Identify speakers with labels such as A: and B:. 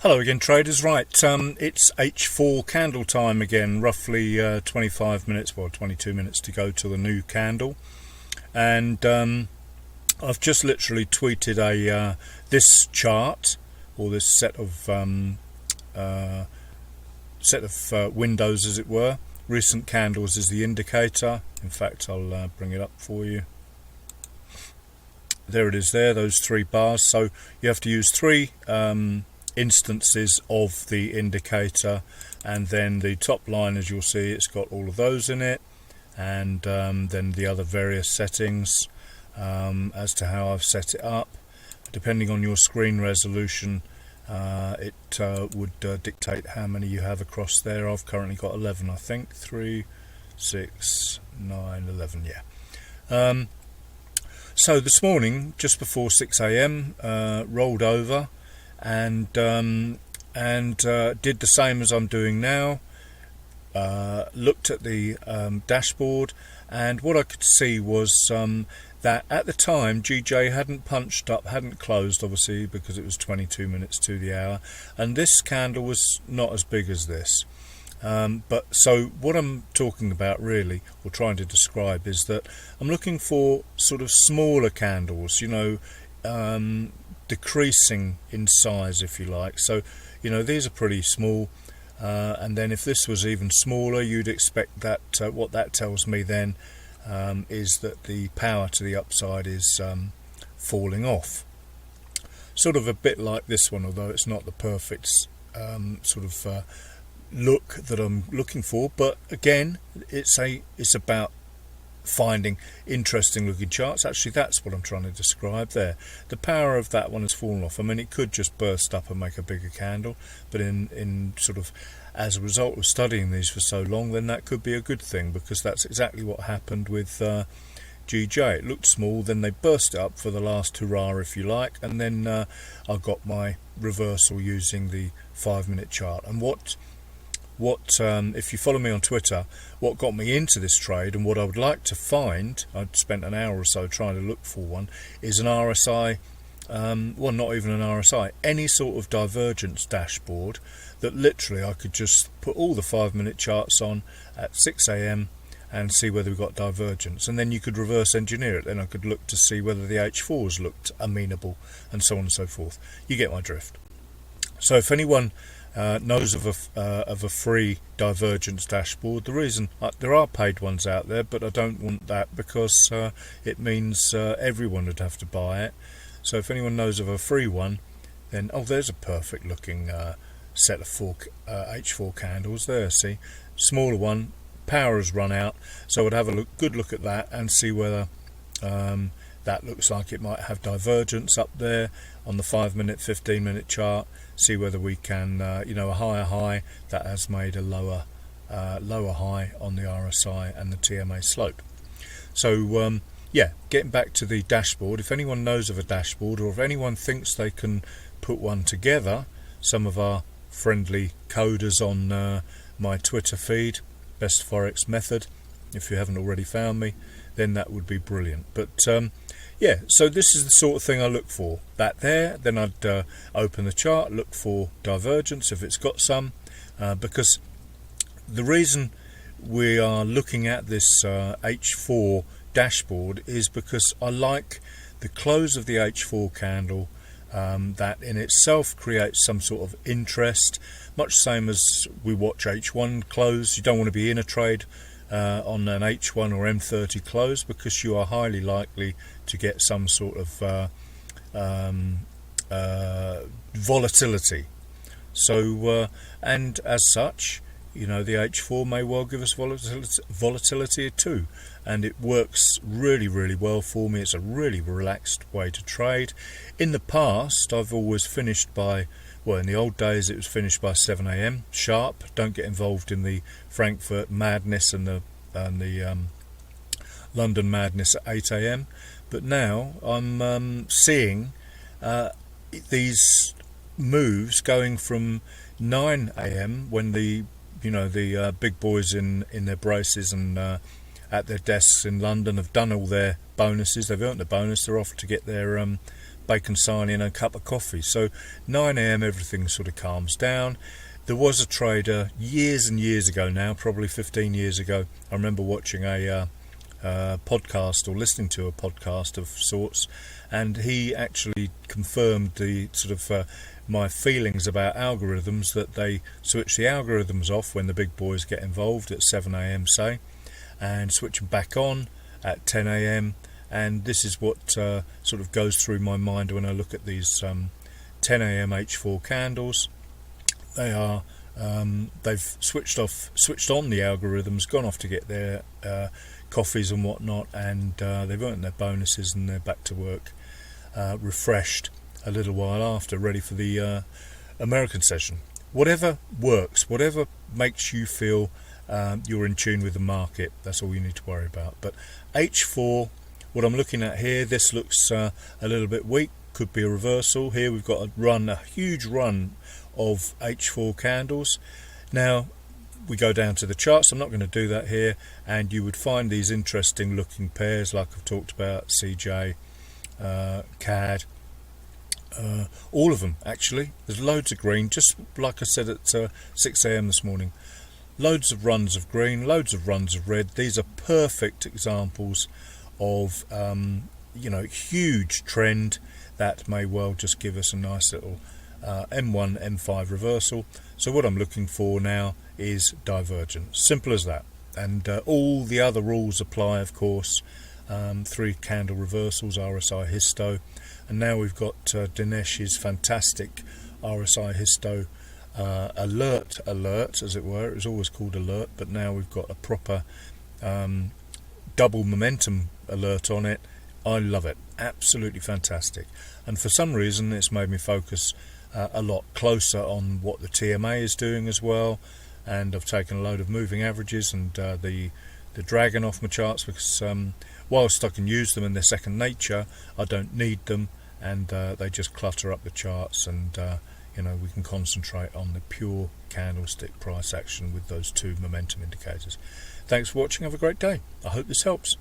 A: Hello again, traders. Right, it's H4 candle time again, roughly 25 minutes, well 22 minutes to go to the new candle. And I've just literally tweeted this chart, or this set of windows, as it were. Recent candles is the indicator. In fact, I'll bring it up for you. There it is there, those three bars. So you have to use three instances of the indicator, and then the top line, as you'll see, it's got all of those in it, and then the other various settings as to how I've set it up. Depending on your screen resolution, it would dictate how many you have across there. I've currently got 11, I think. 3, 6, 9, 11, yeah. So this morning, just before 6 AM, rolled over and did the same as I'm doing now. Looked at the dashboard, and what I could see was that at the time GJ hadn't punched up, hadn't closed, obviously, because it was 22 minutes to the hour, and this candle was not as big as this. But so what I'm talking about really, or trying to describe, is that I'm looking for sort of smaller candles, you know, decreasing in size, if you like. So, you know, these are pretty small, and then if this was even smaller, you'd expect that what that tells me then is that the power to the upside is falling off. Sort of a bit like this one, although it's not the perfect sort of look that I'm looking for. But again, it's about finding interesting looking charts. Actually, that's what I'm trying to describe there. The power of that one has fallen off. I mean, it could just burst up and make a bigger candle, but in sort of as a result of studying these for so long, then that could be a good thing, because that's exactly what happened with GJ. It looked small, then they burst it up for the last hurrah, if you like, and then I got my reversal using the 5-minute chart. And what if you follow me on Twitter, what got me into this trade, and what I would like to find, I'd spent an hour or so trying to look for one, is an RSI, well, not even an RSI, any sort of divergence dashboard that literally I could just put all the 5-minute charts on at 6 AM and see whether we got divergence, and then you could reverse engineer it. Then I could look to see whether the H4s looked amenable, and so on and so forth. You get my drift. So if anyone knows of a free divergence dashboard, the reason there are paid ones out there, but I don't want that, because it means everyone would have to buy it. So if anyone knows of a free one, then there's a perfect looking set of H4 candles there. See, smaller one, power has run out, so I'd have a good look at that and see whether that looks like it might have divergence up there on the 5-minute, 15-minute chart. See whether we can, you know, a higher high that has made a lower high on the RSI and the TMA slope. So yeah, getting back to the dashboard, if anyone knows of a dashboard, or if anyone thinks they can put one together, some of our friendly coders on my Twitter feed, Best Forex Method, if you haven't already found me, then that would be brilliant. But yeah, so this is the sort of thing I look for. That there, then I'd open the chart, look for divergence if it's got some, because the reason we are looking at this H4 dashboard is because I like the close of the H4 candle. That in itself creates some sort of interest, much same as we watch H1 close. You don't want to be in a trade on an H1 or M30 close, because you are highly likely to get some sort of volatility. So and as such, you know, the H4 may well give us volatility too, and it works really, really well for me. It's a really relaxed way to trade. In the past, I've always finished by, well, in the old days it was finished by 7 AM sharp. Don't get involved in the Frankfurt madness and the London madness at 8 AM. But now I'm seeing these moves going from 9 AM when the big boys in their braces and at their desks in London have done all their bonuses. They've earned the bonus. They're off to get their bacon sarnie and a cup of coffee. So 9 a.m. everything sort of calms down. There was a trader years and years ago now, probably 15 years ago. I remember watching a podcast, or listening to a podcast of sorts, and he actually confirmed the sort of my feelings about algorithms, that they switch the algorithms off when the big boys get involved at 7 a.m. say, and switch them back on at 10 a.m. and this is what sort of goes through my mind when I look at these 10 a.m. H4 candles. They are they've switched on the algorithms, gone off to get their coffees and whatnot, and they've earned their bonuses, and they're back to work refreshed a little while after, ready for the American session. Whatever works, whatever makes you feel you're in tune with the market, that's all you need to worry about. But H4, what I'm looking at here, this looks a little bit weak, could be a reversal. Here we've got a huge run of H4 candles. Now we go down to the charts. I'm not going to do that here, and you would find these interesting looking pairs like I've talked about, CJ, CAD, all of them actually. There's loads of green, just like I said at 6 a.m. this morning. Loads of runs of green, loads of runs of red. These are perfect examples of huge trend that may well just give us a nice little M1, M5 reversal. So what I'm looking for now is divergence. Simple as that. And all the other rules apply, of course. 3 candle reversals, RSI histo, and now we've got Dinesh's fantastic RSI histo alert, as it were. It was always called alert, but now we've got a proper double momentum alert on it. I love it, absolutely fantastic. And for some reason it's made me focus a lot closer on what the TMA is doing as well, and I've taken a load of moving averages and the dragon off my charts, because whilst I can use them in their second nature, I don't need them, and they just clutter up the charts, and we can concentrate on the pure candlestick price action with those 2 momentum indicators. Thanks for watching, have a great day. I hope this helps.